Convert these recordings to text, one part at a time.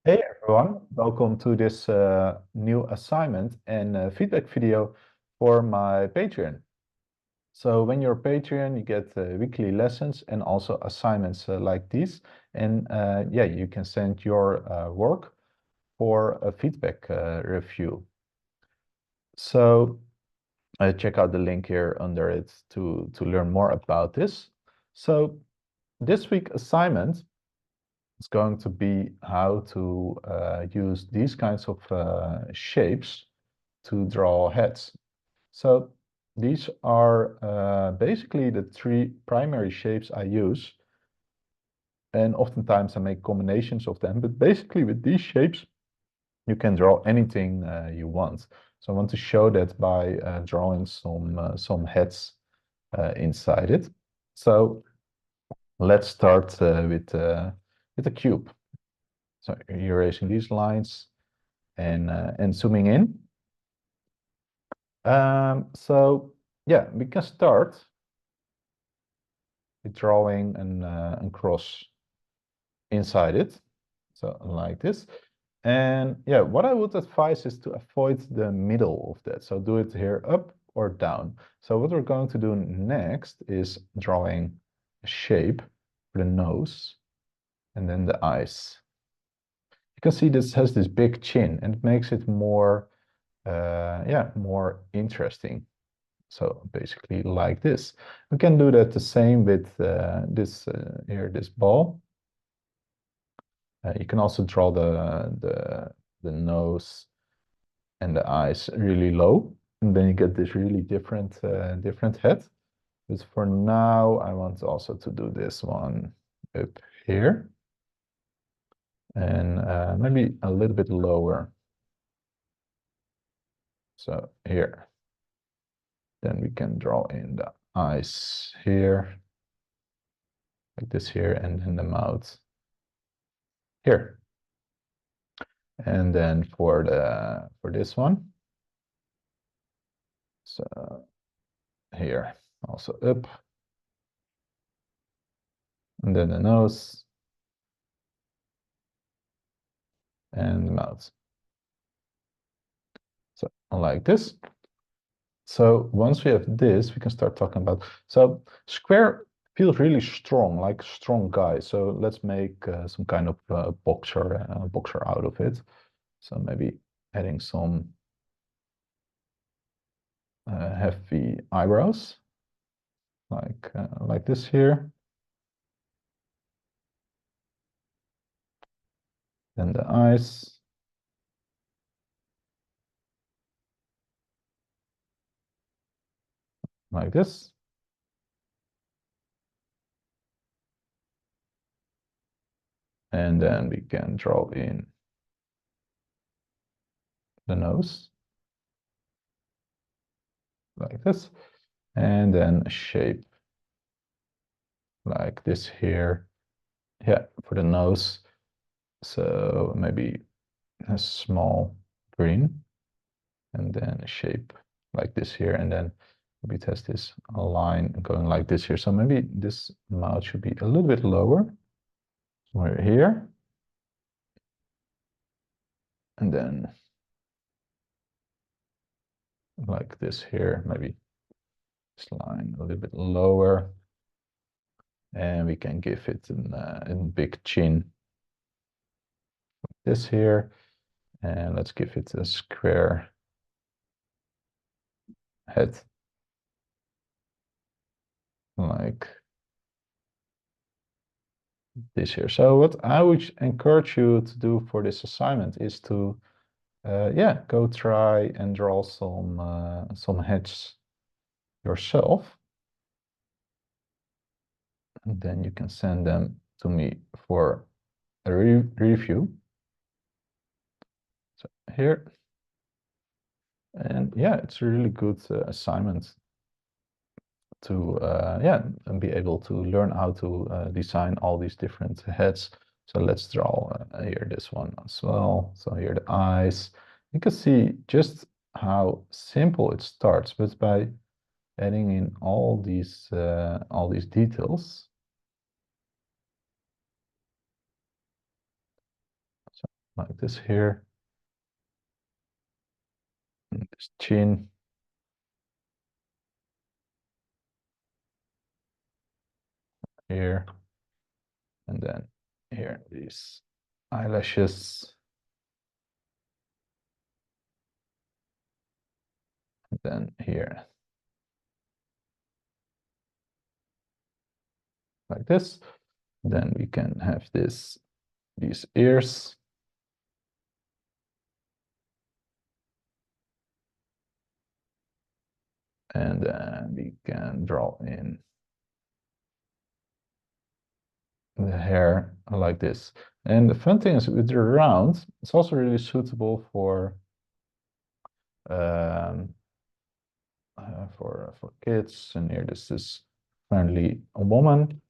Hey everyone, welcome to this new assignment and feedback video for my Patreon. So when you're a Patreon, you get weekly lessons and also assignments like these. And yeah, you can send your work for a feedback review. So check out the link here under it to learn more about this. So this week assignment is going to be how to use these kinds of shapes to draw heads. So these are basically the three primary shapes I use. And oftentimes I make combinations of them, but basically with these shapes, you can draw anything you want. So I want to show that by drawing some heads inside it. So let's start with a cube. So erasing these lines and zooming in. So yeah, we can start with drawing a cross inside it. So like this. And yeah, what I would advise is to avoid the middle of that. So do it here up or down. So what we're going to do next is drawing a shape for the nose and then the eyes. You can see this has this big chin and it makes it more, yeah, more interesting. So basically like this. We can do that the same with this here, this ball. You can also draw the nose and the eyes really low, and then you get this really different head. But for now, I want also to do this one up here, and maybe a little bit lower. So here. Then we can draw in the eyes here, like this here, and then the mouth here. And then for this one, so here also up, and then the nose and the mouth. So like this. So once we have this, we can start talking about. So square feels really strong, like strong guy. So let's make some kind of boxer out of it. So maybe adding some heavy eyebrows, like this here. Then the eyes. Like this. And then we can draw in the nose. Like this. And then a shape like this here. Yeah, for the nose. So maybe a small green and then a shape like this here. And then maybe it has this line going like this here. So maybe this mouth should be a little bit lower. Somewhere here. And then like this here, maybe this line a little bit lower. And we can give it a big chin. This here. And let's give it a square head. Like this here. So what I would encourage you to do for this assignment is to, yeah, go try and draw some heads yourself. And then you can send them to me for a review. So here. And yeah, it's a really good assignment to yeah, and be able to learn how to design all these different heads. So let's draw here this one as well. So here the eyes. You can see just how simple it starts, but by adding in all these details. So like this here. And this chin. Here. And then here, these eyelashes. And then here, like this. Then we can have these ears. And then we can draw in the hair like this. And the fun thing is with the round, it's also really suitable um, for kids. And here this is apparently a woman.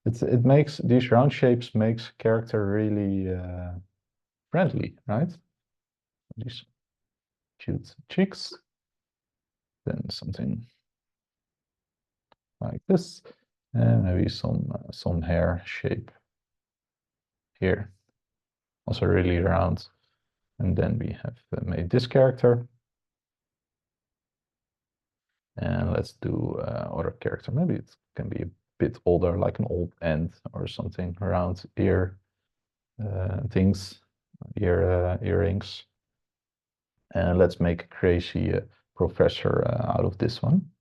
It makes these round shapes makes character really friendly, right? These cute cheeks. Then something like this, and maybe some hair shape here, also really round. And then we have made this character. And let's do other character. Maybe it can be a bit older, like an old ant or something around ear things, earrings. And let's make a crazy professor out of this one.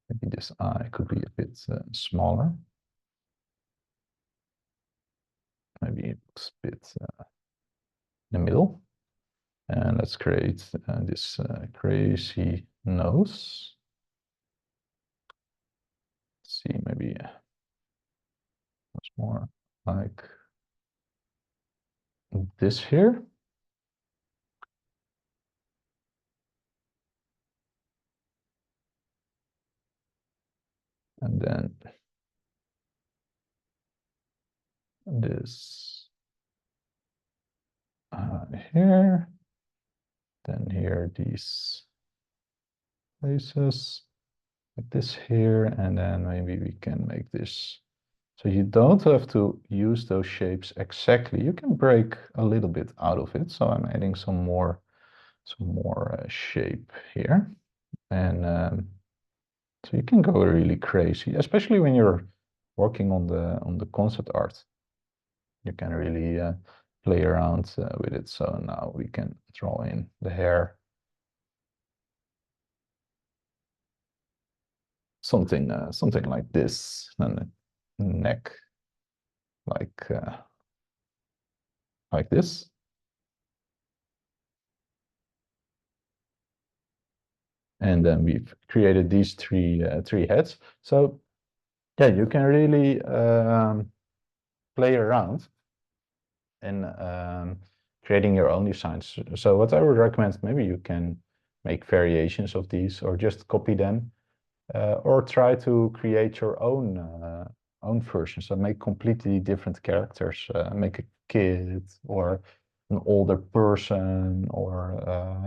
Maybe this eye could be a bit smaller. Maybe it's a bit in the middle. And let's create this crazy nose. Let's see, maybe much more like this here. And then this here. Then here these places, like this here, and then maybe we can make this. So you don't have to use those shapes exactly. You can break a little bit out of it. So I'm adding some more shape here, and so you can go really crazy, especially when you're working on the concept art. You can really play around with it. So now we can draw in the hair. Something like this, and the neck like this. And then we've created these three heads. So yeah, you can really play around in creating your own designs. So what I would recommend, maybe you can make variations of these or just copy them, or try to create your own version. So make completely different characters. Make a kid or an older person, or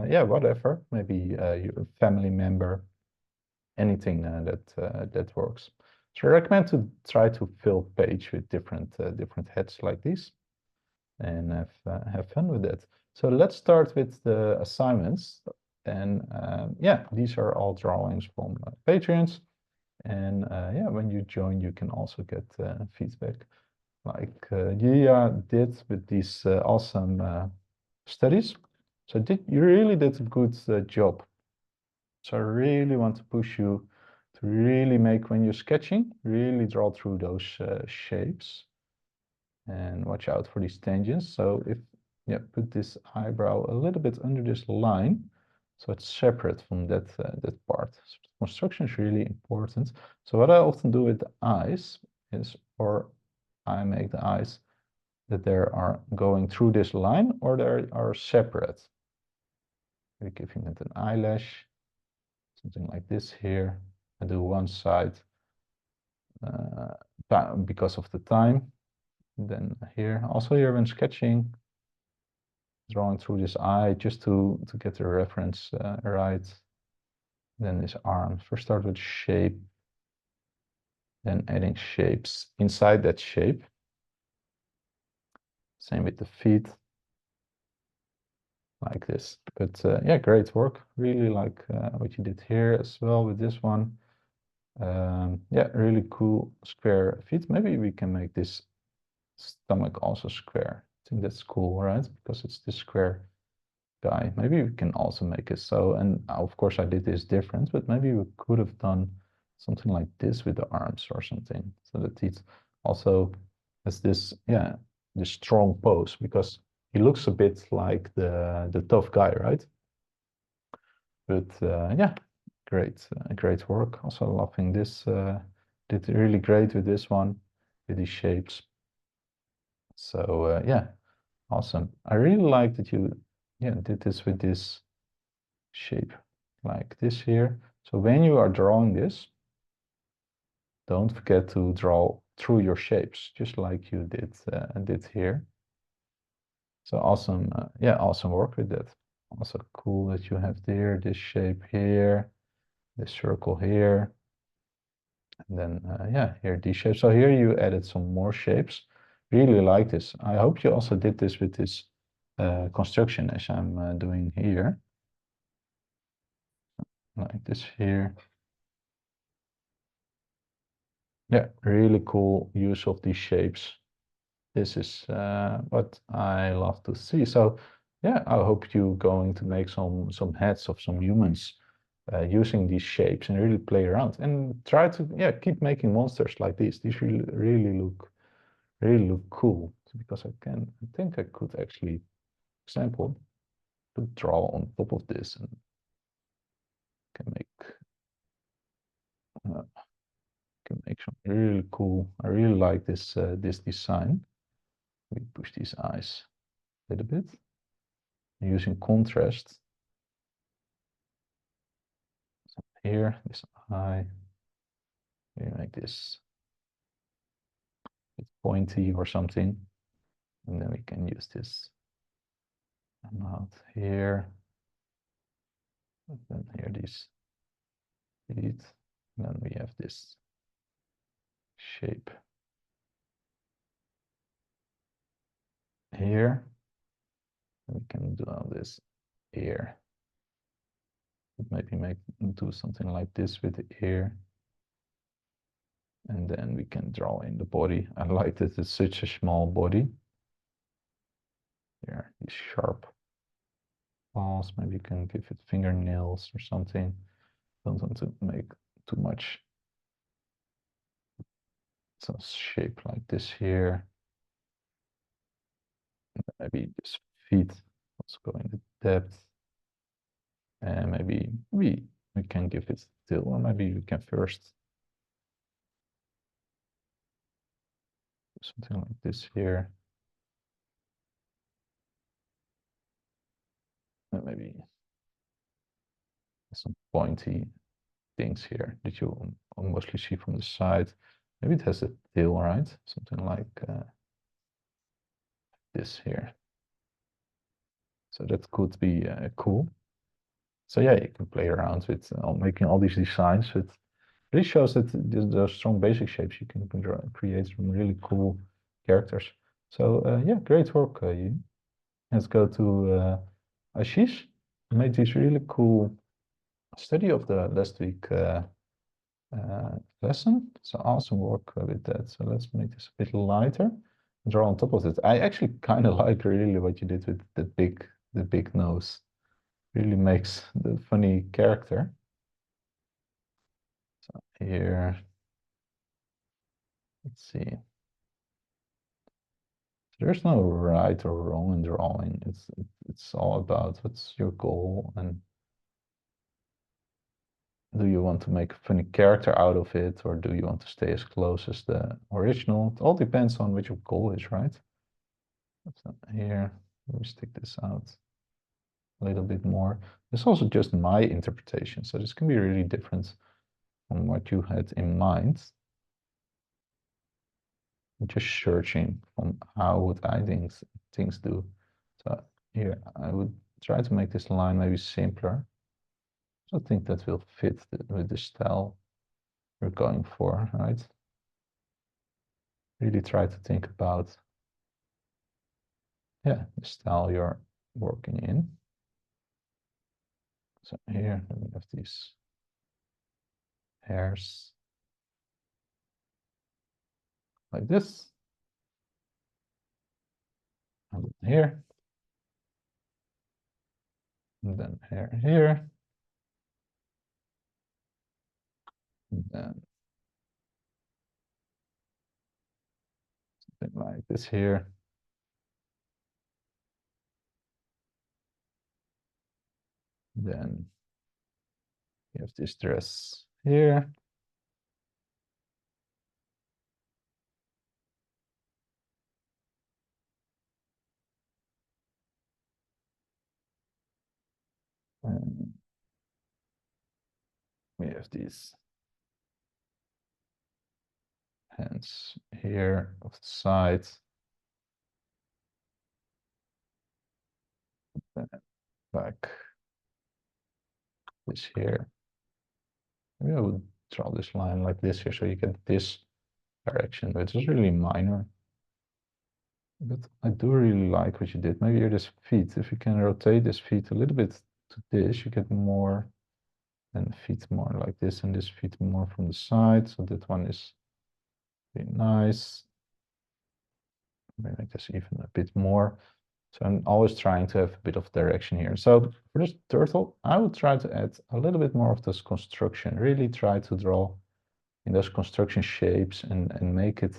yeah, whatever. Maybe your family member. Anything that works. So I recommend to try to fill page with different heads like these, and have fun with it. So let's start with the assignments. And yeah, these are all drawings from Patreons. And yeah, when you join, you can also get feedback like Julia did with these awesome studies. So you really did a good job. So I really want to push you to really make, when you're sketching, really draw through those shapes. And watch out for these tangents. So if, yeah, put this eyebrow a little bit under this line, so it's separate from that part. So construction is really important. So what I often do with the eyes is, or I make the eyes that they are going through this line, or they are separate. We're giving it an eyelash, something like this here. I do one side because of the time. Then here, also here when sketching, drawing through this eye just to get the reference right. Then this arm. First start with shape, then adding shapes inside that shape. Same with the feet, like this. But yeah, great work. Really like what you did here as well with this one. Yeah, really cool square feet. Maybe we can make this stomach also square. I think that's cool, right? Because it's this square guy. Maybe we can also make it so. And of course I did this different, but maybe we could have done something like this with the arms or something. So that it also has this, yeah, this strong pose, because he looks a bit like the tough guy, right? But yeah, great work. Also loving this. Did really great with this one, with these shapes. So yeah, awesome. I really like that you, yeah, did this with this shape like this here. So when you are drawing this, don't forget to draw through your shapes, just like you did here. So awesome, yeah, awesome work with that. Also cool that you have there this shape here, this circle here, and then yeah, here these shapes. So here you added some more shapes. Really like this. I hope you also did this with this construction as I'm doing here, like this here. Yeah, really cool use of these shapes. This is what I love to see. So yeah, I hope you're going to make some heads of some humans using these shapes and really play around and try to, yeah, keep making monsters like these. These really look cool, because I think I could actually, for example, to draw on top of this and can make uh, some really cool. I really like this design. We push these eyes a little bit using contrast. So here, this eye, we make this bit pointy or something, and then we can use this mouth here. And then here these feet, and then we have this shape here. We can do all this ear. Maybe do something like this with the ear. And then we can draw in the body. I like that it's such a small body. Here, these sharp claws. Maybe you can give it fingernails or something. Don't want to make too much. Some shape like this here. Maybe this feet. Let's go into depth. And maybe we can give it tail, or maybe we can first do something like this here. And maybe some pointy things here that you mostly see from the side. Maybe it has a tail, right? Something like this here. So that could be cool. So yeah, you can play around with making all these designs. It really shows that those strong basic shapes you can create some really cool characters. So yeah, great work, you. Let's go to Ashish. You made this really cool study of the last week lesson. So awesome work with that. So let's make this a bit lighter. Draw on top of it. I actually kind of like really what you did with the big nose. Really makes the funny character. So here, let's see. There's no right or wrong in drawing. It's all about what's your goal, and do you want to make a funny character out of it, or do you want to stay as close as the original? It all depends on what your goal is, right? So here, let me stick this out a little bit more. It's also just my interpretation, so this can be really different from what you had in mind. I'm just searching from how would I think things do. So here, I would try to make this line maybe simpler. So I think that will fit with the style we're going for, right? Really try to think about yeah, the style you're working in. So here we have these hairs like this. And then here. And then hair here. And then something like this here. Then you have this dress here. And we have these hands here of the side. Then back this here. Maybe I would draw this line like this here so you get this direction, but it's really minor. But I do really like what you did. Maybe here this feet. If you can rotate this feet a little bit to this, you get more, and feet more like this, and this feet more from the side. So that one is really nice. Maybe make this even a bit more. So I'm always trying to have a bit of direction here. So for this turtle, I would try to add a little bit more of this construction. Really try to draw in those construction shapes and make it,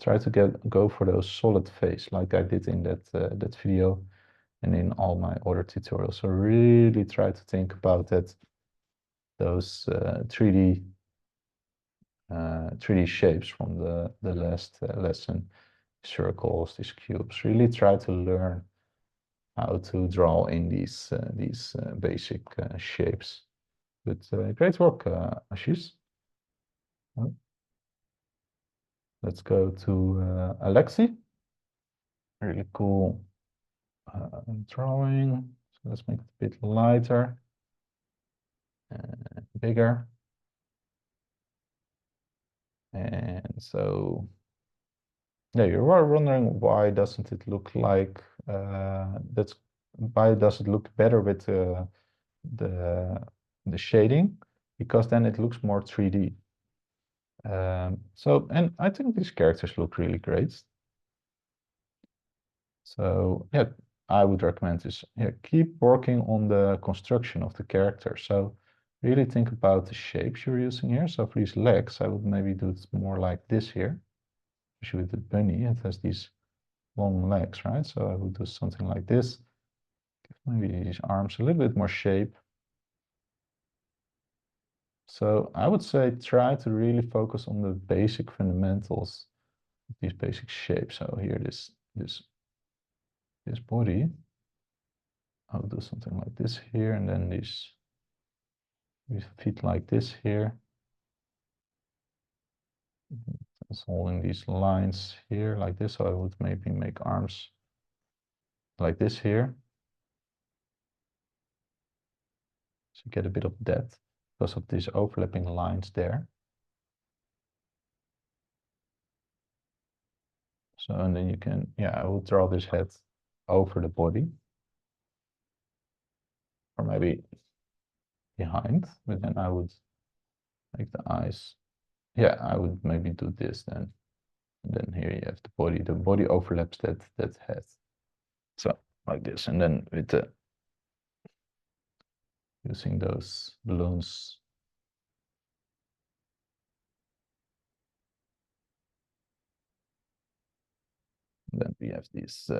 try to go for those solid face like I did in that video and in all my other tutorials. So really try to think about that, those 3D 3D shapes from the last lesson, circles, these cubes. Really try to learn how to draw in these basic shapes. But great work, Ashish. Let's go to Alexi. Really cool drawing. So let's make it a bit lighter and bigger. And so, yeah, you are wondering why doesn't it look like that's why does it look better with the shading? Because then it looks more 3D. So, and I think these characters look really great. So yeah, I would recommend this. Yeah, keep working on the construction of the character. So really think about the shapes you're using here. So for these legs, I would maybe do it more like this here. Especially with the bunny, it has these long legs, right? So I would do something like this. Give maybe these arms a little bit more shape. So I would say try to really focus on the basic fundamentals of these basic shapes. So here, this body. I'll do something like this here, and then these feet like this here. It's holding these lines here like this. So I would maybe make arms like this here. So you get a bit of depth because of these overlapping lines there. So, and then you can, yeah, I will draw this head over the body. Or maybe behind, but then I would make the eyes. Yeah, I would maybe do this then. And then here you have the body. The body overlaps that head. So like this, and then with the using those balloons. Then we have these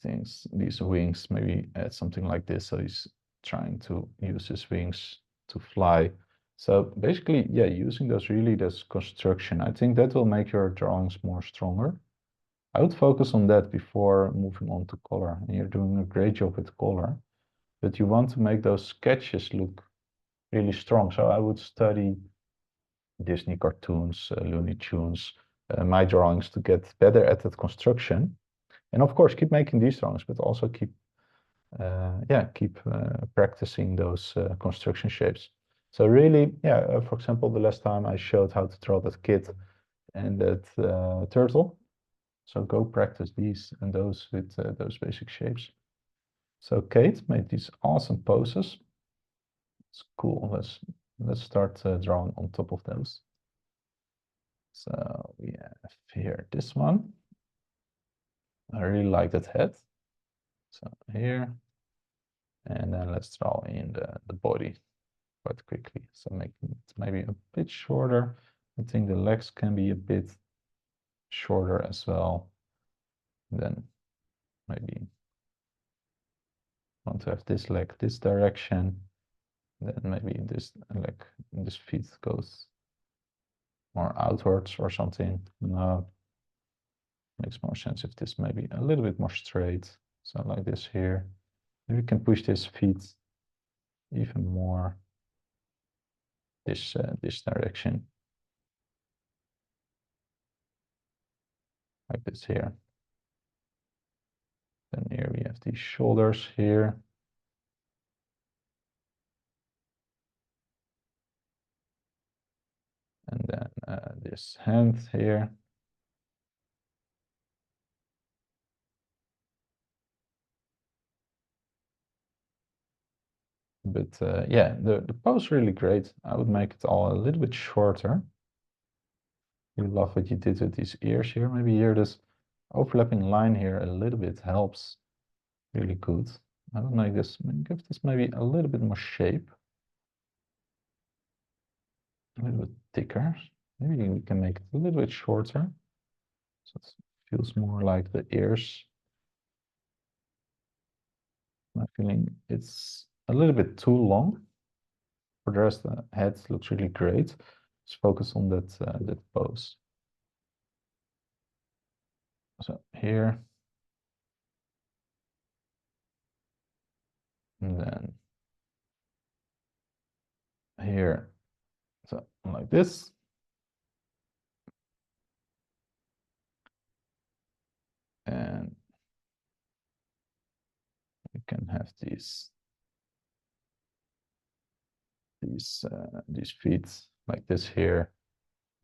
things, these wings. Maybe add something like this. So he's trying to use his wings to fly. So basically, yeah, using those construction. I think that will make your drawings more stronger. I would focus on that before moving on to color. And you're doing a great job with color, but you want to make those sketches look really strong. So I would study Disney cartoons, Looney Tunes, my drawings to get better at that construction. And of course, keep making these drawings, but also keep practicing those construction shapes. So really, yeah, for example, the last time I showed how to draw that kid and that turtle. So go practice these and those with those basic shapes. So Kate made these awesome poses. It's cool. Let's start drawing on top of those. So we have here this one. I really like that head. So here, and then let's draw in the body quite quickly. So making it maybe a bit shorter. I think the legs can be a bit shorter as well. Then maybe want to have this leg this direction. Then maybe this leg, this feet goes more outwards or something. No, makes more sense if this maybe a little bit more straight. So like this here. Maybe we can push this feet even more this direction. Like this here. Then here we have these shoulders here. And then this hand here. But yeah, the pose really great. I would make it all a little bit shorter. Really love what you did with these ears here. Maybe here this overlapping line here a little bit helps. Really good. I would make this, give this maybe a little bit more shape. A little bit thicker. Maybe we can make it a little bit shorter. So it feels more like the ears. My feeling it's a little bit too long. For the rest, the head looks really great. Let's focus on that pose. So here. And then here. So like this. And we can have these feet like this here.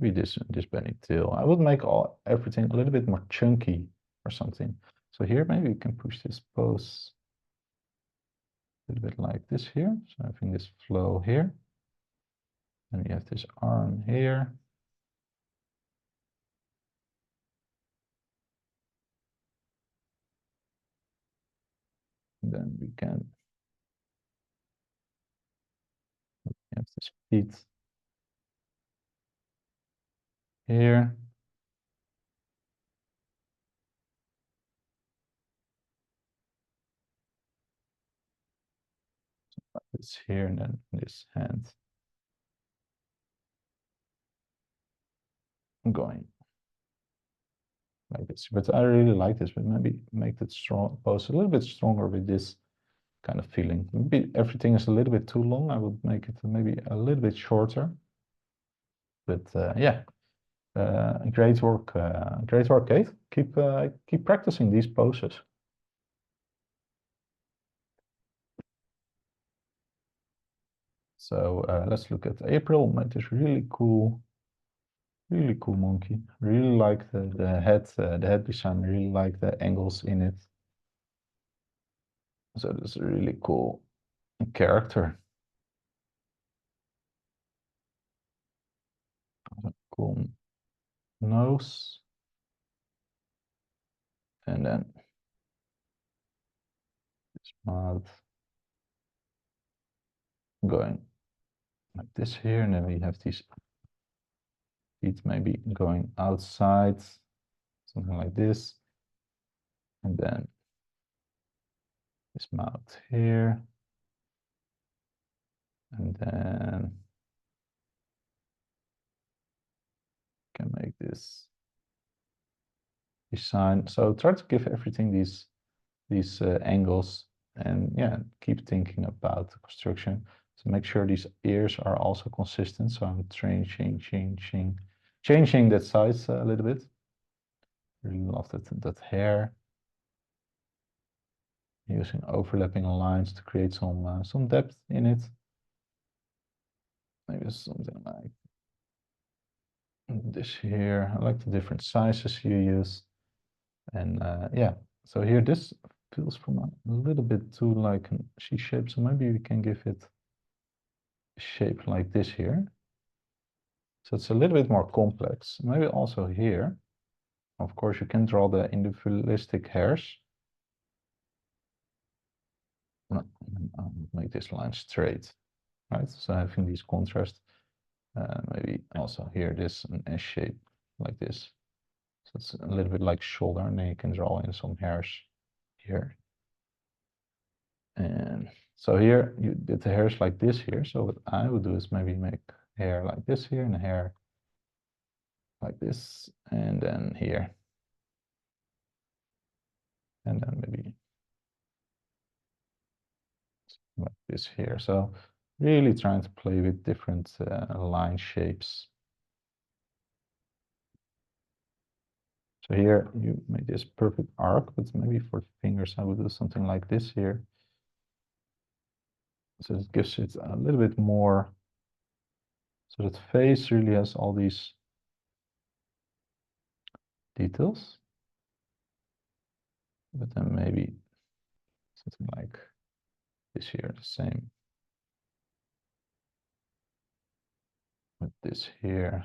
Be this bending tail. I would make everything a little bit more chunky or something. So here maybe we can push this pose a little bit like this here. So having this flow here. And we have this arm here. And then we can have this feet here. Like this here, and then this hand going like this. But I really like this, but maybe make that strong pose a little bit stronger with this kind of feeling. Maybe everything is a little bit too long. I would make it maybe a little bit shorter. But yeah, great work, Kate. Keep practicing these poses. So let's look at April. Made this really cool monkey. Really like the head design. Really like the angles in it. So this is a really cool character. Cool nose. And then this mouth going like this here. And then we have these feet maybe going outside, something like this. And then this mouth here. And then can make this design. So try to give everything these angles, and yeah, keep thinking about the construction. So make sure these ears are also consistent. So I'm changing that size a little bit. Really love that hair. Using overlapping lines to create some depth in it. Maybe something like this here. I like the different sizes you use. And yeah, so here this feels from a little bit too like a C shape, so maybe we can give it a shape like this here. So it's a little bit more complex. Maybe also here. Of course, you can draw the individualistic hairs. No, I'll make this line straight, right? So having these contrast, maybe also here this an S shape like this. So it's a little bit like shoulder, and then you can draw in some hairs here. And so here you did the hairs like this here. So what I would do is maybe make hair like this here and hair like this, and then here. And then maybe like this here. So really trying to play with different line shapes. So here you made this perfect arc, but maybe for fingers I would do something like this here. So it gives it a little bit more, so that face really has all these details. But then maybe something like this here, the same. With this here.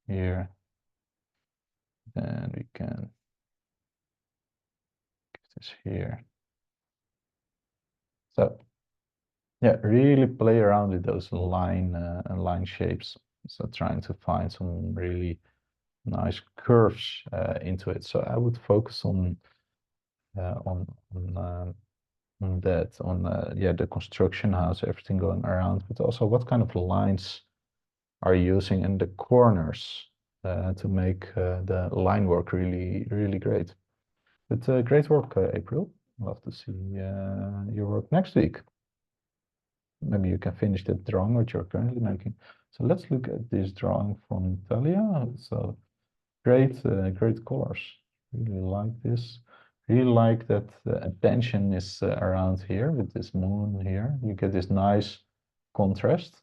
Here. Then we can give this here. So yeah, really play around with those line shapes. So trying to find some really nice curves into it. So I would focus on that, on yeah, the construction house, everything going around, but also what kind of lines are you using in the corners to make the line work really great. But great work, April. Love to see your work next week. Maybe you can finish the drawing which you're currently making. So let's look at this drawing from Natalia. So great, great colors. Really like this. Really like that the attention is around here with this moon here. You get this nice contrast.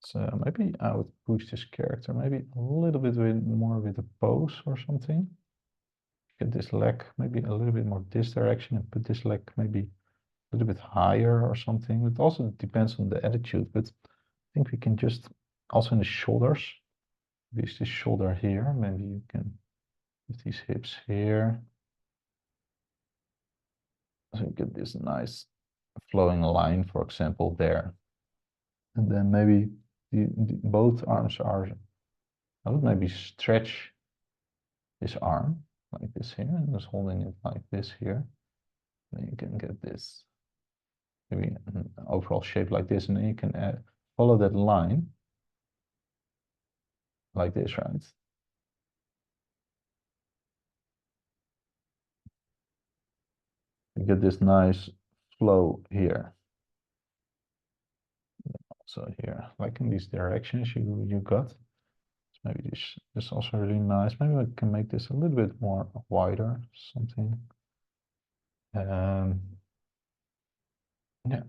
So maybe I would push this character maybe a little bit more with a pose or something. Get this leg maybe a little bit more this direction and put this leg maybe a little bit higher or something. It also depends on the attitude, but I think we can just also in the shoulders, use this shoulder here. Maybe you can with these hips here. So you get this nice flowing line, for example, there. And then maybe both arms are, I would maybe stretch this arm like this here, and just holding it like this here. Then you can get this maybe an overall shape like this, and then you can follow that line like this, right? You get this nice flow here. So here, like in these directions you got. So maybe this is also really nice. Maybe I can make this a little bit more wider, something. Yeah,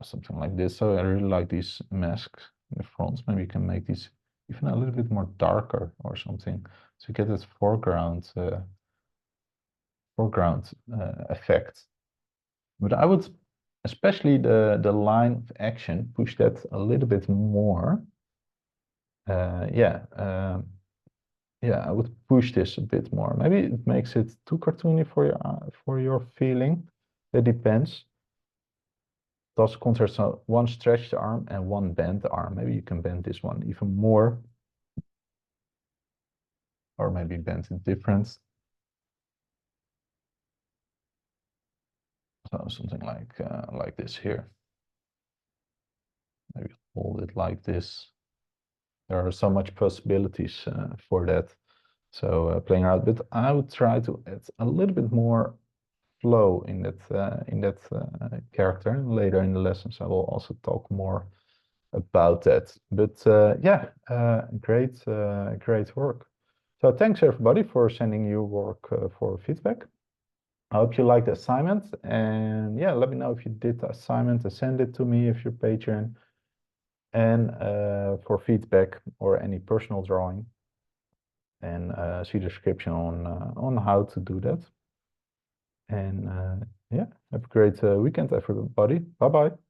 something like this. So I really like these masks in the front. Maybe you can make these even a little bit more darker or something. So you get this foreground effect. But I would, especially the line of action, push that a little bit more. Yeah, yeah, I would push this a bit more. Maybe it makes it too cartoony for your feeling. It depends. Does contrast one stretched arm and one bent arm. Maybe you can bend this one even more, or maybe bend it different. So something like this here. Maybe hold it like this. There are so much possibilities for that. So playing around, but I would try to add a little bit more flow in that character. Later in the lessons, I will also talk more about that. But yeah, great work. So thanks everybody for sending your work for feedback. I hope you liked the assignment, and yeah, let me know if you did the assignment and send it to me if you're Patreon. and for feedback or any personal drawing. And see the description on how to do that. And yeah, have a great weekend, everybody. Bye bye.